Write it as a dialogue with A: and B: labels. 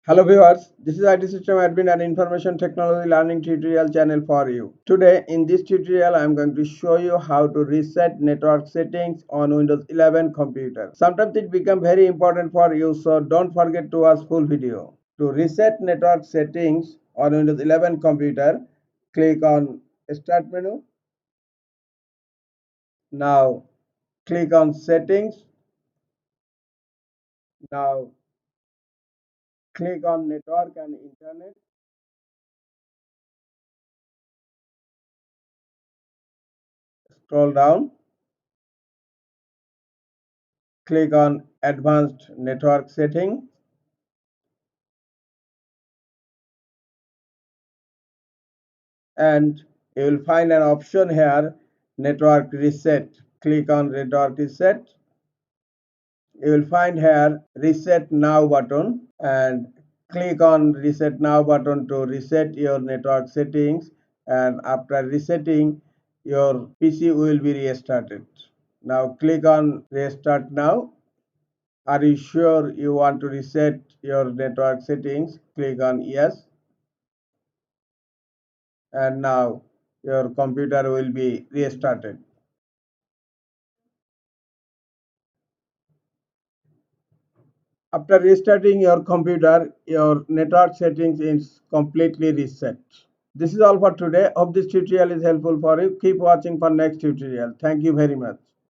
A: Hello viewers, this is IT System Admin and Information Technology Learning tutorial channel for you. Today in this tutorial I am going to show you how to reset network settings on Windows 11 computer. Sometimes it becomes very important for you, so don't forget to watch full video. To reset network settings on Windows 11 computer, click on Start menu. Now click on Settings. Now click on Network and Internet. Scroll down. Click on Advanced Network Setting and you will find an option here, Network Reset. Click on Network Reset. You will find here Reset Now button and click on Reset Now button to reset your network settings, and after resetting your PC will be restarted. Now click on Restart Now. Are you sure you want to reset your network settings? Click on Yes, and now your computer will be restarted. After restarting your computer, your network settings is completely reset. This is all for today. Hope this tutorial is helpful for you. Keep watching for next tutorial. Thank you very much.